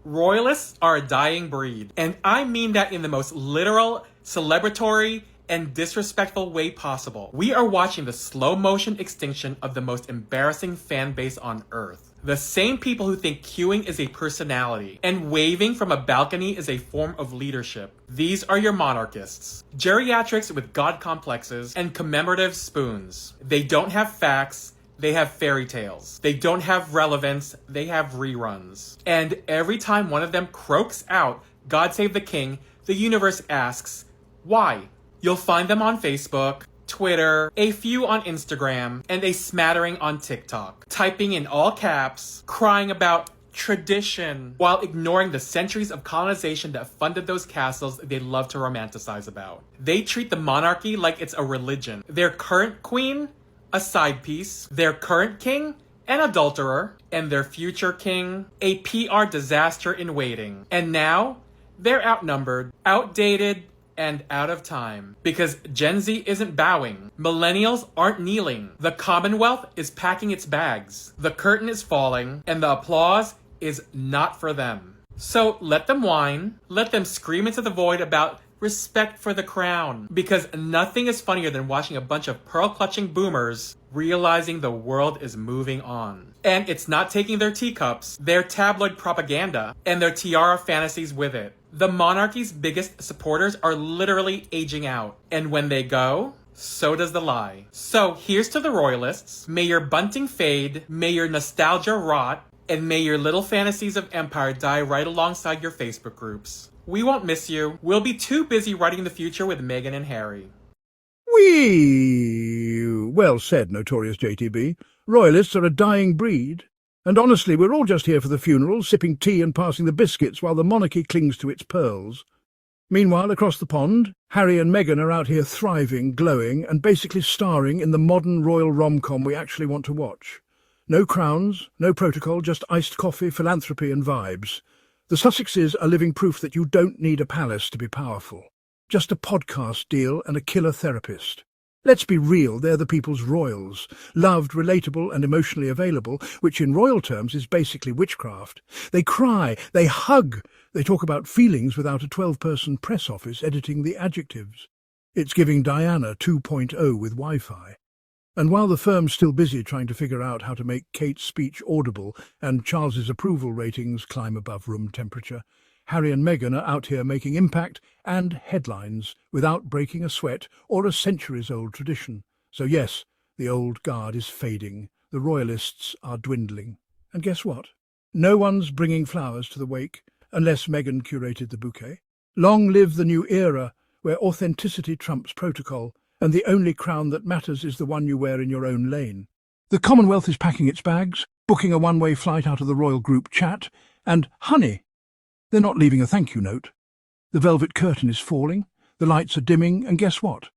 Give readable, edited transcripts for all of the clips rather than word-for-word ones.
Royalists are a dying breed, and I mean that in the most literal, celebratory, and disrespectful way possible. We are watching the slow motion extinction of the most embarrassing fan base on earth. The same people who think queuing is a personality and waving from a balcony is a form of leadership. These are your monarchists. Geriatrics with god complexes and commemorative spoons. They don't have facts. They have fairy tales. They don't have relevance. They have reruns. And every time one of them croaks out, God save the king, the universe asks, why? You'll find them on Facebook, Twitter, a few on Instagram, and a smattering on TikTok, typing in all caps, crying about tradition, while ignoring the centuries of colonization that funded those castles they love to romanticize about. They treat the monarchy like it's a religion. Their current queen, a side piece, their current king, an adulterer, and their future king, a PR disaster in waiting. And now, they're outnumbered, outdated, and out of time. Because Gen Z isn't bowing. Millennials aren't kneeling. The Commonwealth is packing its bags. The curtain is falling, and the applause is not for them. So let them whine. Let them scream into the void about respect for the crown. Because nothing is funnier than watching a bunch of pearl-clutching boomers realizing the world is moving on. And it's not taking their teacups, their tabloid propaganda, and their tiara fantasies with it. The monarchy's biggest supporters are literally aging out. And when they go, so does the lie. So here's to the royalists. May your bunting fade, may your nostalgia rot, and may your little fantasies of empire die right alongside your Facebook groups. We won't miss you. We'll be too busy writing the future with Meghan and Harry. Well said, Notorious Jtb. Royalists are a dying breed. And honestly, we're all just here for the funeral, sipping tea and passing the biscuits while the monarchy clings to its pearls. Meanwhile, across the pond, Harry and Meghan are out here thriving, glowing, and basically starring in the modern royal rom-com we actually want to watch. No crowns, no protocol, just iced coffee, philanthropy and vibes. The Sussexes are living proof that you don't need a palace to be powerful. Just a podcast deal and a killer therapist. Let's be real, they're the people's royals. Loved, relatable and emotionally available, which in royal terms is basically witchcraft. They cry, they hug, they talk about feelings without a 12-person press office editing the adjectives. It's giving Diana 2.0 with Wi-Fi. And while the firm's still busy trying to figure out how to make Kate's speech audible and Charles's approval ratings climb above room temperature, Harry and Meghan are out here making impact and headlines without breaking a sweat or a centuries-old tradition. So yes, the old guard is fading, the royalists are dwindling. And guess what? No one's bringing flowers to the wake, unless Meghan curated the bouquet. Long live the new era, where authenticity trumps protocol, and the only crown that matters is the one you wear in your own lane. The Commonwealth is packing its bags, booking a one-way flight out of the royal group chat, and honey, they're not leaving a thank you note. The velvet curtain is falling, the lights are dimming, and guess what?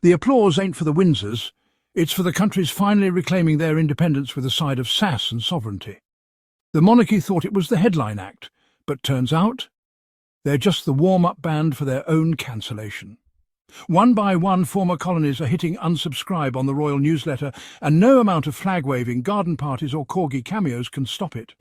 The applause ain't for the Windsors, it's for the countries finally reclaiming their independence with a side of sass and sovereignty. The monarchy thought it was the headline act, but turns out they're just the warm-up band for their own cancellation. One by one, former colonies are hitting unsubscribe on the royal newsletter, and no amount of flag-waving, garden parties or corgi cameos can stop it.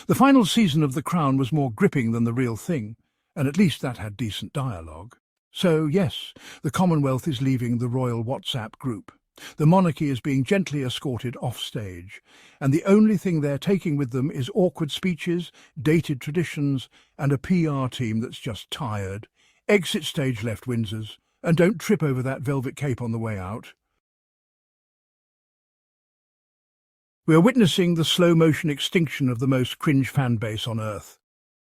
The final season of The Crown was more gripping than the real thing, and at least that had decent dialogue. So, yes, the Commonwealth is leaving the royal WhatsApp group. The monarchy is being gently escorted off stage, and the only thing they're taking with them is awkward speeches, dated traditions, and a PR team that's just tired. Exit stage left, Windsors, and don't trip over that velvet cape on the way out. We are witnessing the slow-motion extinction of the most cringe fan base on Earth.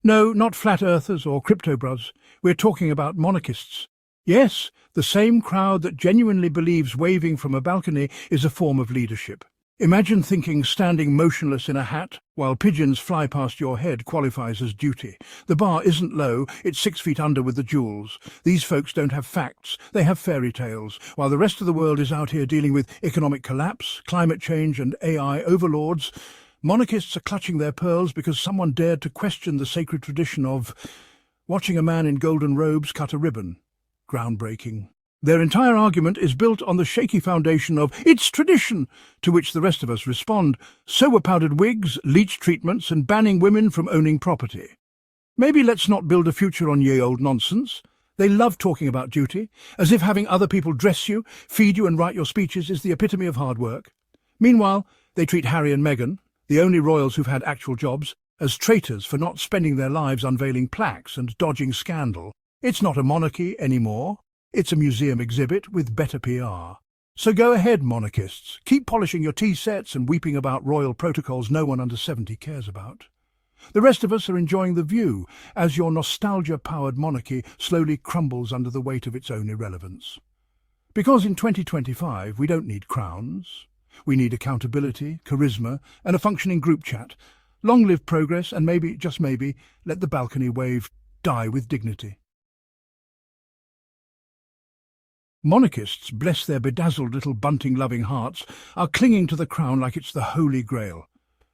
No, not flat earthers or crypto bros. We're talking about monarchists. Yes, the same crowd that genuinely believes waving from a balcony is a form of leadership. Imagine thinking standing motionless in a hat while pigeons fly past your head qualifies as duty. The bar isn't low, it's 6 feet under with the jewels. These folks don't have facts, they have fairy tales, while the rest of the world is out here dealing with economic collapse, climate change and AI overlords. Monarchists are clutching their pearls because someone dared to question the sacred tradition of watching a man in golden robes cut a ribbon. Groundbreaking. Their entire argument is built on the shaky foundation of "it's tradition," to which the rest of us respond, sober powdered wigs, leech treatments and banning women from owning property. Maybe let's not build a future on ye old nonsense. They love talking about duty, as if having other people dress you, feed you and write your speeches is the epitome of hard work. Meanwhile, they treat Harry and Meghan, the only royals who've had actual jobs, as traitors for not spending their lives unveiling plaques and dodging scandal. It's not a monarchy anymore. It's a museum exhibit with better PR. So go ahead, monarchists. Keep polishing your tea sets and weeping about royal protocols no one under 70 cares about. The rest of us are enjoying the view as your nostalgia-powered monarchy slowly crumbles under the weight of its own irrelevance. Because in 2025 we don't need crowns. We need accountability, charisma and a functioning group chat. Long live progress and maybe, just maybe, let the balcony wave die with dignity. Monarchists, bless their bedazzled little bunting-loving hearts, are clinging to the crown like it's the Holy Grail.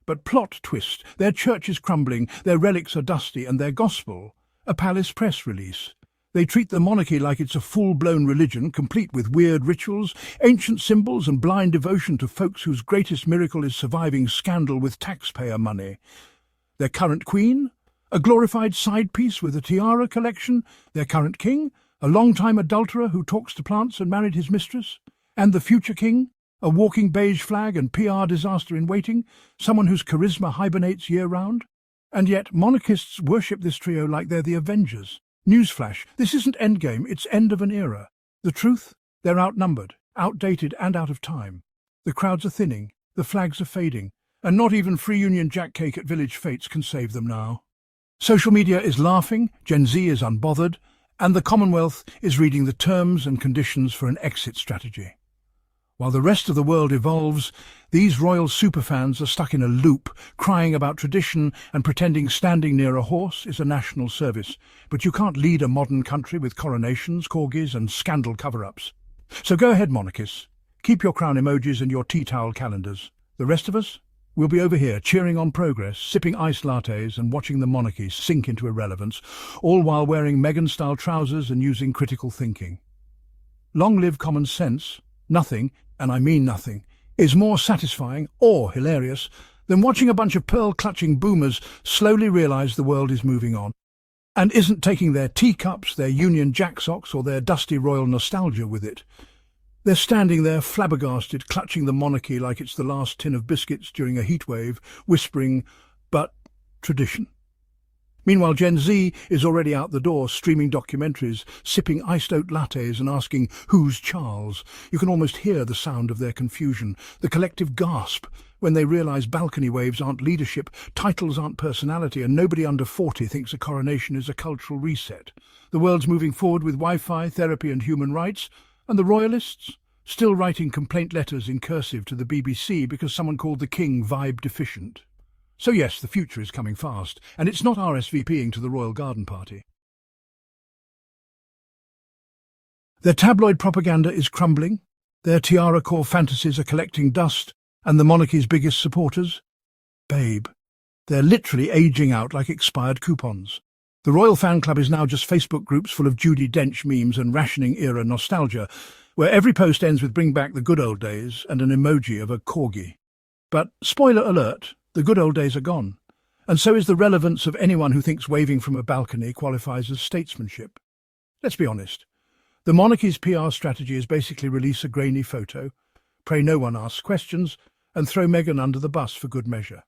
But plot twist, their church is crumbling, their relics are dusty, and their gospel, a palace press release. They treat the monarchy like it's a full-blown religion, complete with weird rituals, ancient symbols and blind devotion to folks whose greatest miracle is surviving scandal with taxpayer money. Their current queen, a glorified side piece with a tiara collection. Their current king, a long-time adulterer who talks to plants and married his mistress. And the future king, a walking beige flag and PR disaster in waiting, someone whose charisma hibernates year-round. And yet monarchists worship this trio like they're the Avengers. Newsflash, this isn't Endgame, it's end of an era. The truth? They're outnumbered, outdated and out of time. The crowds are thinning, the flags are fading, and not even free Union Jack cake at Village Fates can save them now. Social media is laughing, Gen Z is unbothered, and the Commonwealth is reading the terms and conditions for an exit strategy. While the rest of the world evolves, these royal superfans are stuck in a loop, crying about tradition and pretending standing near a horse is a national service. But you can't lead a modern country with coronations, corgis and scandal cover-ups. So go ahead, monarchists. Keep your crown emojis and your tea towel calendars. The rest of us? We'll be over here cheering on progress, sipping iced lattes and watching the monarchy sink into irrelevance, all while wearing Meghan-style trousers and using critical thinking. Long live common sense. Nothing, and I mean nothing, is more satisfying or hilarious than watching a bunch of pearl-clutching boomers slowly realise the world is moving on, and isn't taking their teacups, their Union Jack socks or their dusty royal nostalgia with it. They're standing there flabbergasted, clutching the monarchy like it's the last tin of biscuits during a heatwave, whispering, but tradition. Meanwhile, Gen Z is already out the door, streaming documentaries, sipping iced oat lattes and asking, who's Charles? You can almost hear the sound of their confusion, the collective gasp, when they realise balcony waves aren't leadership, titles aren't personality, and nobody under 40 thinks a coronation is a cultural reset. The world's moving forward with Wi-Fi, therapy and human rights, and the Royalists? Still writing complaint letters in cursive to the BBC because someone called the King vibe deficient. So yes, the future is coming fast, and it's not RSVPing to the Royal Garden Party. Their tabloid propaganda is crumbling, their tiara core fantasies are collecting dust, and the monarchy's biggest supporters? Babe. They're literally aging out like expired coupons. The Royal Fan Club is now just Facebook groups full of Judi Dench memes and rationing-era nostalgia, where every post ends with bring back the good old days and an emoji of a corgi. But, spoiler alert, the good old days are gone, and so is the relevance of anyone who thinks waving from a balcony qualifies as statesmanship. Let's be honest. The monarchy's PR strategy is basically release a grainy photo, pray no one asks questions, and throw Meghan under the bus for good measure.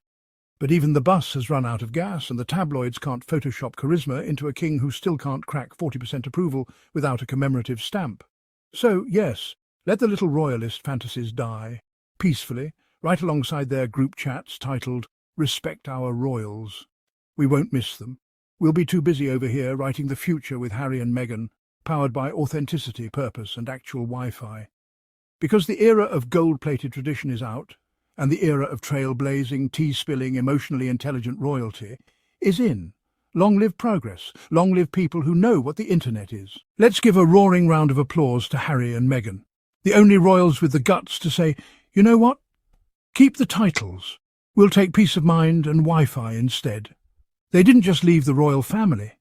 But even the bus has run out of gas, and the tabloids can't Photoshop charisma into a king who still can't crack 40% approval without a commemorative stamp. So, yes, let the little royalist fantasies die, peacefully, right alongside their group chats titled, Respect Our Royals. We won't miss them. We'll be too busy over here writing the future with Harry and Meghan, powered by authenticity, purpose and actual Wi-Fi. Because the era of gold-plated tradition is out, and the era of trailblazing, tea-spilling, emotionally intelligent royalty is in. Long live progress. Long live people who know what the internet is. Let's give a roaring round of applause to Harry and Meghan, the only royals with the guts to say, you know what? Keep the titles. We'll take peace of mind and Wi-Fi instead. They didn't just leave the royal family.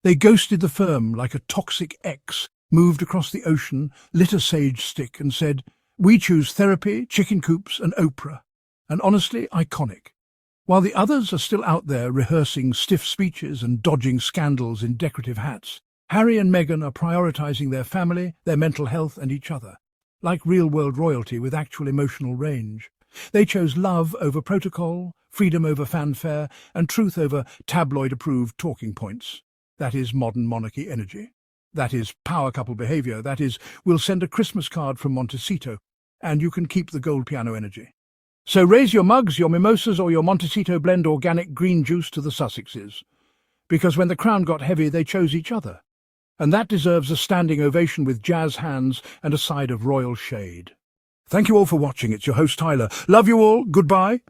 They ghosted the firm like a toxic ex, moved across the ocean, lit a sage stick and said, we choose therapy, chicken coops and Oprah. And honestly, iconic. While the others are still out there rehearsing stiff speeches and dodging scandals in decorative hats, Harry and Meghan are prioritising their family, their mental health and each other. Like real-world royalty with actual emotional range. They chose love over protocol, freedom over fanfare, and truth over tabloid-approved talking points. That is modern monarchy energy. That is power couple behaviour. That is, we'll send a Christmas card from Montecito, and you can keep the gold piano energy. So raise your mugs, your mimosas, or your Montecito blend organic green juice to the Sussexes. Because when the crown got heavy, they chose each other. And that deserves a standing ovation with jazz hands and a side of royal shade. Thank you all for watching. It's your host, Tyler. Love you all. Goodbye.